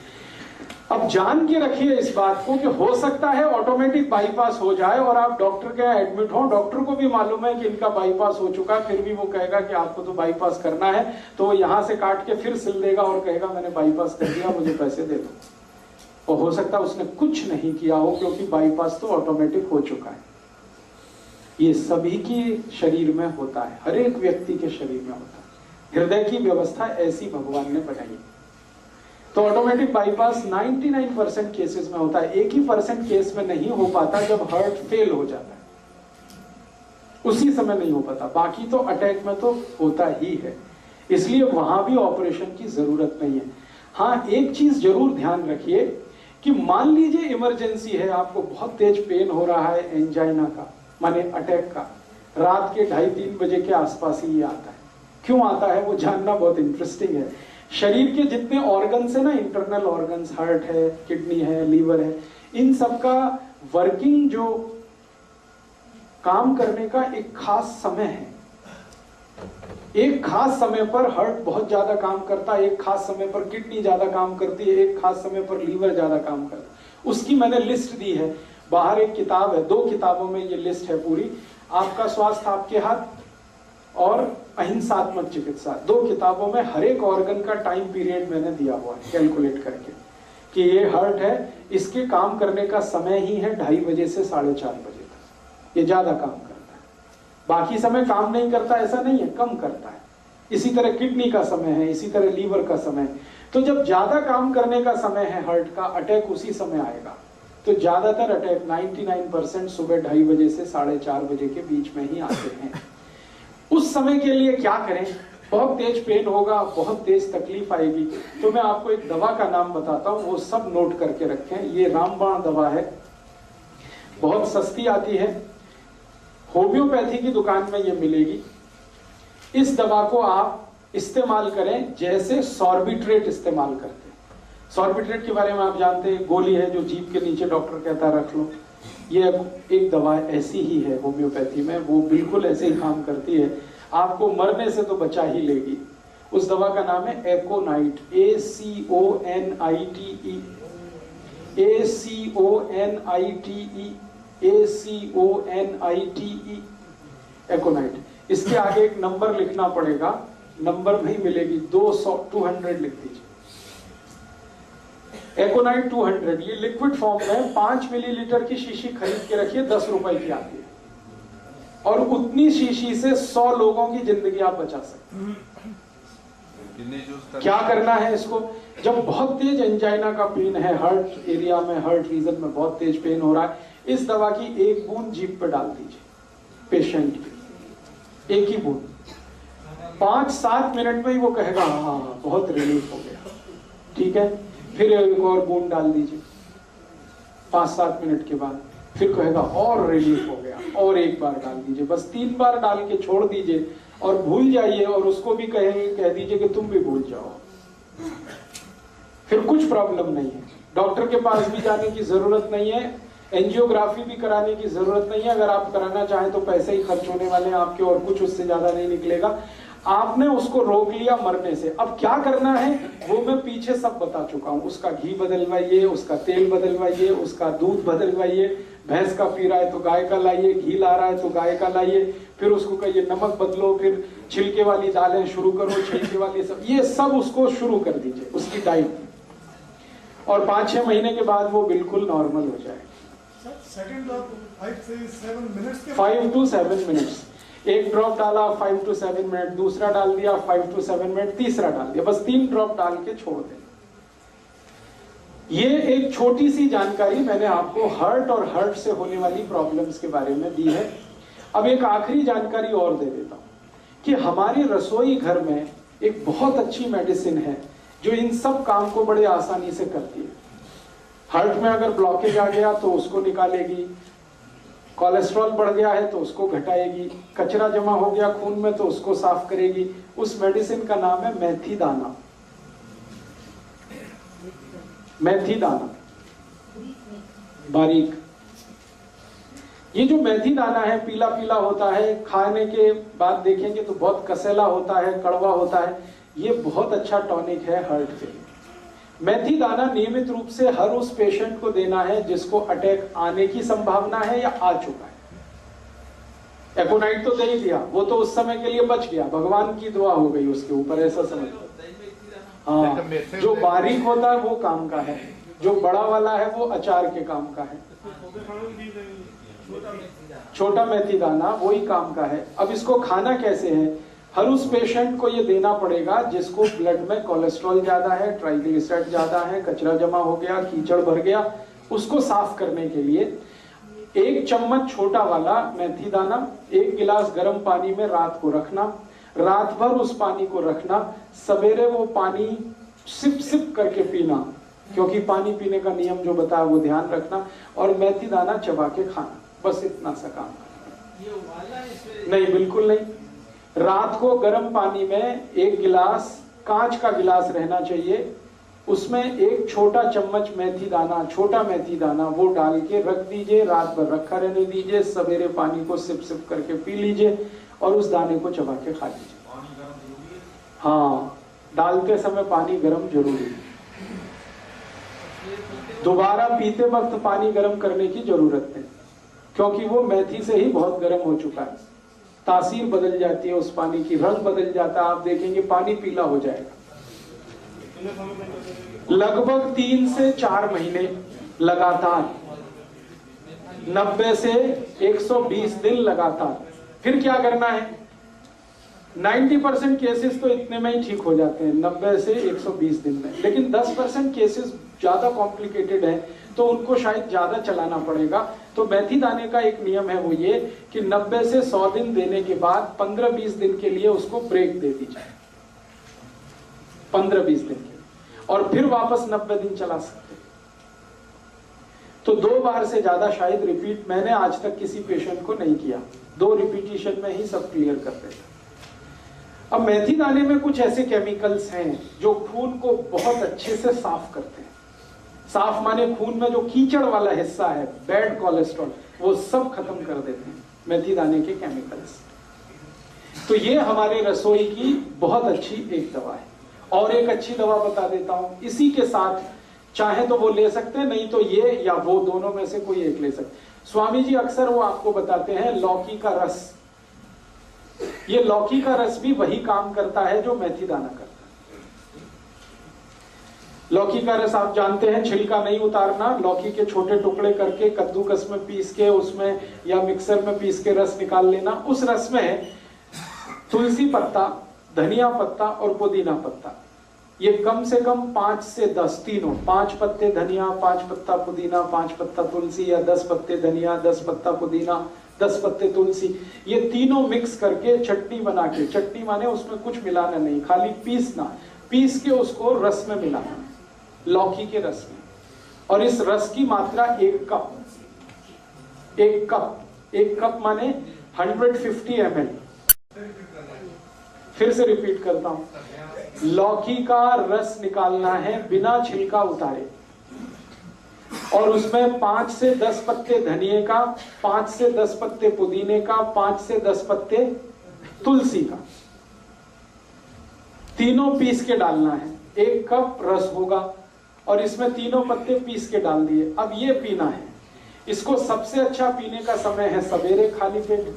अब जान के रखिए इस बात को कि हो सकता है ऑटोमेटिक बाईपास हो जाए और आप डॉक्टर के यहाँ एडमिट हो, डॉक्टर को भी मालूम है कि इनका बाईपास हो चुका है, फिर भी वो कहेगा कि आपको तो बाईपास करना है, तो वो यहां से काट के फिर सिल देगा और कहेगा मैंने बाईपास कर दिया, मुझे पैसे दे दो। और हो सकता है उसने कुछ नहीं किया हो, क्योंकि बाईपास तो ऑटोमेटिक हो चुका है। ये सभी के शरीर में होता है, हर एक व्यक्ति के शरीर में होता है। हृदय की व्यवस्था ऐसी भगवान ने बनाई। तो ऑटोमेटिक बाईपास 99% केसेस में होता है। 1% केस में नहीं हो पाता जब हार्ट फेल हो जाता है, उसी समय नहीं हो पाता, बाकी तो अटैक में तो होता ही है। इसलिए वहां भी ऑपरेशन की जरूरत नहीं है। हाँ, एक चीज जरूर ध्यान रखिए कि मान लीजिए इमरजेंसी है, आपको बहुत तेज पेन हो रहा है, एंजाइना का माने अटैक का, रात के 2:30-3 बजे के आसपास ही ये आता है। क्यों आता है वो जानना बहुत इंटरेस्टिंग है। शरीर के जितने ऑर्गन्स है ना, इंटरनल ऑर्गन्स, हार्ट है, किडनी है, लीवर है, इन सब का वर्किंग जो काम करने का एक खास समय है। एक खास समय पर हार्ट बहुत ज्यादा काम करता है, एक खास समय पर किडनी ज्यादा काम करती है, एक खास समय पर लीवर ज्यादा काम करता है। उसकी मैंने लिस्ट दी है, बाहर एक किताब है, 2 किताबों में ये लिस्ट है पूरी। आपका स्वास्थ्य आपके हाथ और अहिंसात्मक चिकित्सा, 2 किताबों में हर एक ऑर्गन का टाइम पीरियड मैंने दिया हुआ है कैलकुलेट करके कि ये हार्ट है, इसके काम करने का समय ही है 2:30 बजे से 4:30 बजे तक, ये ज्यादा काम करता है। बाकी समय काम नहीं करता ऐसा नहीं है, कम करता है। इसी तरह किडनी का समय है, इसी तरह लीवर का समय। तो जब ज्यादा काम करने का समय है हार्ट का, अटैक उसी समय आएगा। तो ज्यादातर अटैक 99% सुबह 2:30 बजे से 4:30 बजे के बीच में ही आते हैं। उस समय के लिए क्या करें? बहुत तेज पेन होगा, बहुत तेज तकलीफ आएगी, तो मैं आपको एक दवा का नाम बताता हूं, वो सब नोट करके रखें। ये रामबाण दवा है, बहुत सस्ती आती है, होम्योपैथी की दुकान में ये मिलेगी। इस दवा को आप इस्तेमाल करें जैसे सॉर्बिट्रेट इस्तेमाल करते हैं। सॉर्बिट्रेट के बारे में आप जानते हैं, गोली है जो जीभ के नीचे डॉक्टर कहता है रख लो। ये एक दवा ऐसी ही है होम्योपैथी में, वो बिल्कुल ऐसे ही काम करती है। आपको मरने से तो बचा ही लेगी। उस दवा का नाम है एकोनाइट, ACONITE, ACONITE, ACONITE, एकोनाइट। इसके आगे एक नंबर लिखना पड़ेगा, नंबर नहीं मिलेगी, 200 लिख दीजिए। एकोनाइट 200, ये लिक्विड फॉर्म में 5 मिलीलीटर की शीशी खरीद के रखिए, 10 रुपए की आती है, और उतनी शीशी से 100 लोगों की जिंदगी आप बचा सकते हैं। क्या करना है इसको? जब बहुत तेज एंजाइना का पेन है, हार्ट एरिया में, हार्ट रीजन में बहुत तेज पेन हो रहा है, इस दवा की एक बूंद जीभ पे डाल दीजिए पेशेंट की, एक ही बूंद। 5-7 मिनट में ही वो कहेगा हाँ बहुत रिलीफ हो गया, ठीक है। फिर एक और बूंद डाल दीजिए 5-7 मिनट के बाद, फिर कहेगा और रिलीफ हो गया, और एक बार डाल दीजिए। बस 3 बार डाल के छोड़ दीजिए और भूल जाइए, और उसको भी कह दीजिए कि तुम भी भूल जाओ, फिर कुछ प्रॉब्लम नहीं है। डॉक्टर के पास भी जाने की जरूरत नहीं है, एंजियोग्राफी भी कराने की जरूरत नहीं है। अगर आप कराना चाहें तो पैसे ही खर्च होने वाले हैं आपके, और कुछ उससे ज्यादा नहीं निकलेगा। आपने उसको रोक लिया मरने से। अब क्या करना है वो मैं पीछे सब बता चुका हूं। उसका घी बदलवाइए, उसका तेल बदलवाइए, उसका दूध बदलवाइए, भैंस का पी रहा है तो गाय का लाइए, घी ला रहा है तो गाय का लाइए, फिर उसको कहिए नमक बदलो, फिर छिलके वाली दालें शुरू करो, छिलके वाली सब, ये सब उसको शुरू कर दीजिए उसकी डाइट, और 5-6 महीने के बाद वो बिल्कुल नॉर्मल हो जाएगा। 5 to 7 मिनट्स, एक ड्रॉप डाला 5 to 7 मिनट, दूसरा डाल दिया 5 to 7 मिनट, तीसरा डाल दिया, बस 3 ड्रॉप डाल के छोड़ दें। ये एक छोटी सी जानकारी मैंने आपको हार्ट और हार्ट से होने वाली प्रॉब्लम्स के बारे में दी है। अब एक आखिरी जानकारी और दे देता हूं कि हमारे रसोई घर में एक बहुत अच्छी मेडिसिन है जो इन सब काम को बड़े आसानी से करती है। हार्ट में अगर ब्लॉकेज आ गया तो उसको निकालेगी, कोलेस्ट्रॉल बढ़ गया है तो उसको घटाएगी, कचरा जमा हो गया खून में तो उसको साफ करेगी। उस मेडिसिन का नाम है मेथी दाना। मेथी दाना बारीक, ये जो मेथी दाना है पीला पीला होता है, खाने के बाद देखेंगे तो बहुत कसेला होता है, कड़वा होता है। ये बहुत अच्छा टॉनिक है हार्ट के लिए। मेथी दाना नियमित रूप से हर उस पेशेंट को देना है जिसको अटैक आने की संभावना है या आ चुका है। एकोनाइट तो दे ही दिया, वो तो उस समय के लिए बच गया, भगवान की दुआ हो गई उसके ऊपर, ऐसा समझ लो। हाँ, जो बारीक होता है वो काम का है, जो बड़ा वाला है वो अचार के काम का है। छोटा मेथी दाना वही काम का है। अब इसको खाना कैसे है? हर उस पेशेंट को ये देना पड़ेगा जिसको ब्लड में कोलेस्ट्रॉल ज्यादा है, ट्राइग्लिसराइड ज्यादा है, कचरा जमा हो गया, कीचड़ भर गया, उसको साफ करने के लिए 1 चम्मच छोटा वाला मेथी दाना 1 गिलास गर्म पानी में रात को रखना, रात भर उस पानी को रखना, सवेरे वो पानी सिप सिप करके पीना, क्योंकि पानी पीने का नियम जो बताया वो ध्यान रखना, और मेथी दाना चबा के खाना। बस इतना सा काम नहीं, बिल्कुल नहीं। रात को गर्म पानी में 1 गिलास, कांच का गिलास रहना चाहिए, उसमें 1 छोटा चम्मच मेथी दाना, छोटा मेथी दाना वो डाल के रख दीजिए, रात भर रखा रहने दीजिए, सवेरे पानी को सिप सिप करके पी लीजिए और उस दाने को चबा के खा लीजिए। हाँ, डालते समय पानी गर्म जरूरी है। दोबारा पीते वक्त पानी गर्म करने की जरूरत नहीं, क्योंकि वो मेथी से ही बहुत गर्म हो चुका है, तासीर बदल जाती है उस पानी की, रंग बदल जाता है, आप देखेंगे पानी पीला हो जाएगा। लगभग 3 से 4 महीने लगातार, 90 से 120 दिन लगातार। फिर क्या करना है? 90% केसेस तो इतने में ही ठीक हो जाते हैं, 90 से 120 दिन में। लेकिन 10% केसेस ज्यादा कॉम्प्लिकेटेड है तो उनको शायद ज्यादा चलाना पड़ेगा। तो मेथी दाने का एक नियम है, वो ये कि 90 से 100 दिन देने के बाद 15-20 दिन के लिए उसको ब्रेक दे दीजिए, 15-20 दिन के लिए, और फिर वापस 90 दिन चला सकते हैं। तो 2 बार से ज्यादा शायद रिपीट मैंने आज तक किसी पेशेंट को नहीं किया, 2 रिपीटिशन में ही सब क्लियर कर देता। अब मेथी दाने में कुछ ऐसे केमिकल्स हैं जो खून को बहुत अच्छे से साफ करते हैं। साफ माने खून में जो कीचड़ वाला हिस्सा है, बैड कोलेस्ट्रॉल, वो सब खत्म कर देते हैं मेथी दाने के केमिकल्स। तो ये हमारे रसोई की बहुत अच्छी एक दवा है। और एक अच्छी दवा बता देता हूं, इसी के साथ चाहे तो वो ले सकते हैं, नहीं तो ये या वो दोनों में से कोई एक ले सकते। स्वामी जी अक्सर वो आपको बताते हैं लौकी का रस। ये लौकी का रस भी वही काम करता है जो मेथी दाना करता है। लौकी का रस आप जानते हैं, छिलका नहीं उतारना, लौकी के छोटे टुकड़े करके कद्दूकस में पीस के उसमें या मिक्सर में पीस के रस निकाल लेना। उस रस में तुलसी पत्ता, धनिया पत्ता और पुदीना पत्ता, ये कम से कम 5 से 10 तीनों, 5 पत्ते धनिया, 5 पत्ता पुदीना, 5 पत्ता तुलसी, या 10 पत्ते धनिया, 10 पत्ता पुदीना, 10 पत्ते तुलसी, ये तीनों मिक्स करके चटनी बना के, चटनी माने उसमें कुछ मिलाना नहीं, खाली पीसना, पीस के उसको रस में मिलाना, लौकी के रस में। और इस रस की मात्रा 1 कप, 1 कप माने 150 ml। फिर से रिपीट करता हूं, लौकी का रस निकालना है बिना छिलका उतारे, और उसमें 5 से 10 पत्ते धनिए का, 5 से 10 पत्ते पुदीने का, 5 से 10 पत्ते तुलसी का, तीनों पीस के डालना है। 1 कप रस होगा और इसमें तीनों पत्ते पीस के डाल दिए। अब ये पीना है। इसको सबसे अच्छा पीने का समय है सवेरे खाली पेट,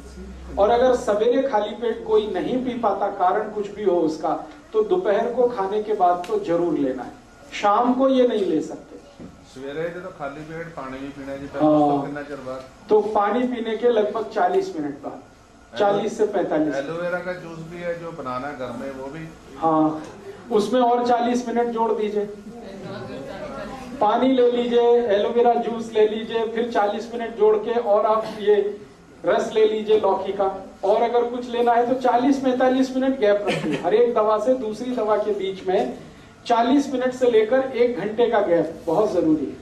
और अगर सवेरे खाली पेट कोई नहीं पी पाता, कारण कुछ भी हो उसका, तो दोपहर को खाने के बाद तो जरूर लेना है। शाम को ये नहीं ले सकते। सवेरे तो खाली पेट पानी भी पीना जी, हाँ। कितना चਿਰ बाद? तो पानी पीने के लगभग 40 मिनट बाद, 40 से 45। एलोवेरा का जूस भी है जो बनाना घर में, वो भी? हाँ, उसमें और 40 मिनट जोड़ दीजिए। पानी ले लीजिए, एलोवेरा जूस ले लीजिए, फिर 40 मिनट जोड़ के और आप ये रस ले लीजिए लौकी का। और अगर कुछ लेना है तो 40-45 मिनट गैप रखिए हर एक दवा से दूसरी दवा के बीच में। 40 मिनट से लेकर 1 घंटे का गैप बहुत जरूरी है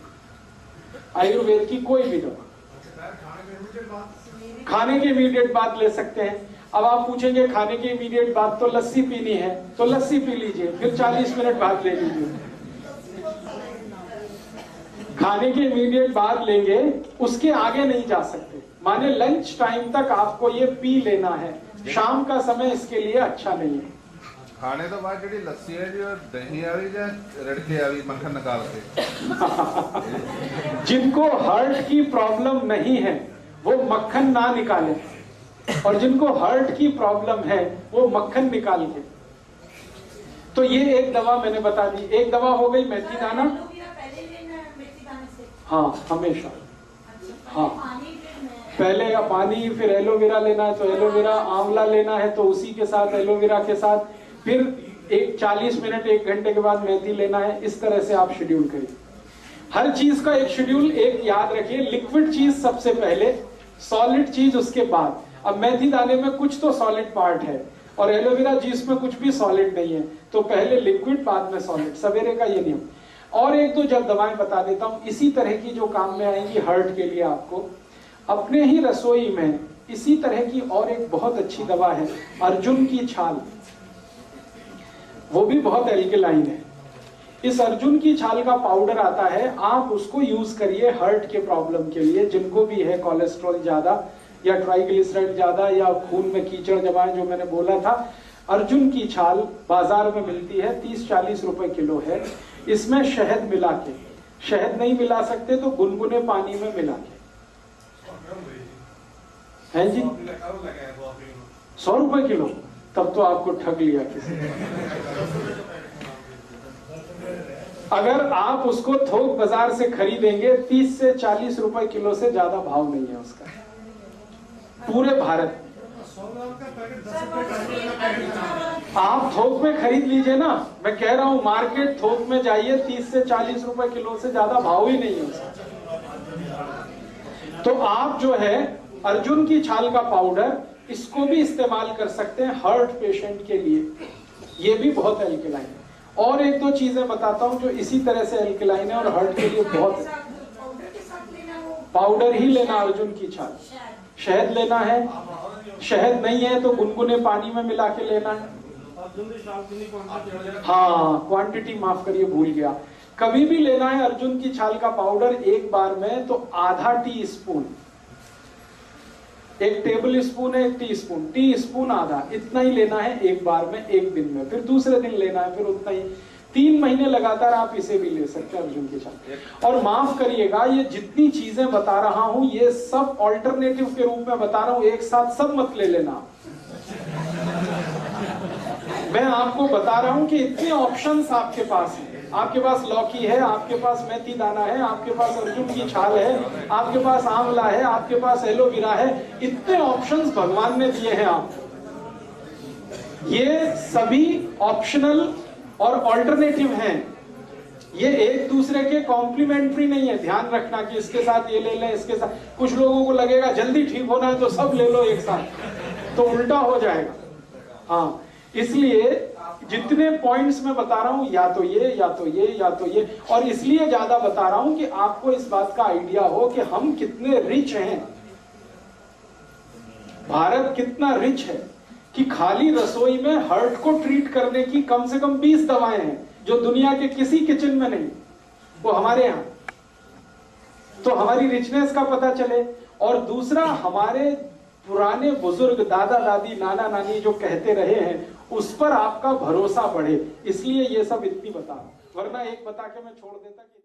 आयुर्वेद की कोई भी दवा। खाने के इमीडिएट बाद ले सकते हैं। अब आप पूछेंगे खाने के इमीडिएट बाद तो लस्सी पीनी है, तो लस्सी पी लीजिए, फिर 40 मिनट बाद ले लीजिए। खाने के इमीडिएट बाद लेंगे, उसके आगे नहीं जा सकते, माने लंच टाइम तक आपको ये पी लेना है। शाम का समय इसके लिए अच्छा नहीं है। खाने तो बाद जी लस्सी है जी, दही आवी या रड़के आवी मक्खन निकाल के? जिनको हार्ट की प्रॉब्लम नहीं है वो मक्खन ना निकाले, और जिनको हार्ट की प्रॉब्लम है वो मक्खन निकाल के। तो ये एक दवा मैंने बता दी। एक दवा हो गई मेथी दाना। हाँ, हमेशा। हाँ, पहले या पानी, फिर एलोवेरा लेना है तो एलोवेरा, आंवला लेना है तो उसी के साथ एलोवेरा के साथ, फिर 40 मिनट 1 घंटे के बाद मेथी लेना है। इस तरह से आप शेड्यूल करिए। हर चीज का एक शेड्यूल। एक याद रखिए, लिक्विड चीज सबसे पहले, सॉलिड चीज उसके बाद। अब मेथी दाने में कुछ तो सॉलिड पार्ट है और एलोवेरा जूस में कुछ भी सॉलिड नहीं है, तो पहले लिक्विड बाद में सॉलिड, सवेरे का ये नियम। और एक दो जब दवाएं बता देता हूं इसी तरह की जो काम में आएंगी हार्ट के लिए। आपको अपने ही रसोई में इसी तरह की और एक बहुत अच्छी दवा है, अर्जुन की छाल। वो भी बहुत एल्कलाइन है। इस अर्जुन की छाल का पाउडर आता है, आप उसको यूज करिए हार्ट के प्रॉब्लम के लिए। जिनको भी है कोलेस्ट्रॉल ज्यादा या ट्राइग्लिसराइड ज्यादा या खून में कीचड़ जमा है, जो मैंने बोला था, अर्जुन की छाल बाजार में मिलती है, 30-40 रुपए किलो है। इसमें शहद मिला के, शहद नहीं मिला सकते तो गुनगुने पानी में मिला के, है जी, 100 रुपए किलो। तब तो आपको ठग लिया किसी ने। अगर आप उसको थोक बाजार से खरीदेंगे 30 से 40 रुपए किलो से ज्यादा भाव नहीं है उसका पूरे भारत। आप थोक में खरीद लीजिए ना, मैं कह रहा हूं मार्केट थोक में जाइए, 30 से 40 रुपए किलो से ज्यादा भाव ही नहीं है उसका। तो आप जो है अर्जुन की छाल का पाउडर, इसको भी इस्तेमाल कर सकते हैं हार्ट पेशेंट के लिए। ये भी बहुत एल्कलाइन है। और एक दो चीजें बताता हूं जो इसी तरह से एल्कलाइन है और हार्ट के लिए बहुत। पाउडर ही लेना अर्जुन की छाल। शहद लेना है, शहद नहीं है तो गुनगुने पानी में मिला के लेना है। हाँ, क्वांटिटी माफ करिए, भूल गया। कभी भी लेना है अर्जुन की छाल का पाउडर एक बार में तो आधा टी स्पून, एक टेबल स्पून है, एक टी स्पून आधा, इतना ही लेना है एक बार में, एक दिन में, फिर दूसरे दिन लेना है, फिर उतना ही। 3 महीने लगातार आप इसे भी ले सकते हैं अर्जुन के साथ। और माफ करिएगा, ये जितनी चीजें बता रहा हूं ये सब ऑल्टरनेटिव के रूप में बता रहा हूं, एक साथ सब मत ले लेना। मैं आपको बता रहा हूं कि इतने ऑप्शंस आपके पास हैं। आपके पास लौकी है, आपके पास मेथी दाना है, आपके पास अर्जुन की छाल है, आपके पास आंवला है, आपके पास एलोवेरा है। इतने ऑप्शंस भगवान ने दिए हैं आपको। ये सभी ऑप्शनल और ऑल्टरनेटिव हैं। ये एक दूसरे के कॉम्प्लीमेंट्री नहीं है। ध्यान रखना कि इसके साथ ये ले लें, इसके साथ। कुछ लोगों को लगेगा जल्दी ठीक होना है तो सब ले लो एक साथ, तो उल्टा हो जाएगा। हाँ, इसलिए जितने पॉइंट्स मैं बता रहा हूं, या तो ये या तो ये या तो ये, और इसलिए ज्यादा बता रहा हूं कि आपको इस बात का आइडिया हो कि हम कितने रिच हैं। भारत कितना रिच है कि खाली रसोई में हार्ट को ट्रीट करने की कम से कम 20 दवाएं हैं जो दुनिया के किसी किचन में नहीं, वो हमारे यहां। तो हमारी रिचनेस का पता चले। और दूसरा, हमारे पुराने बुजुर्ग, दादा दादी, नाना नानी जो कहते रहे हैं उस पर आपका भरोसा बढ़े, इसलिए ये सब इतनी बता। वरना एक बता के मैं छोड़ देता कि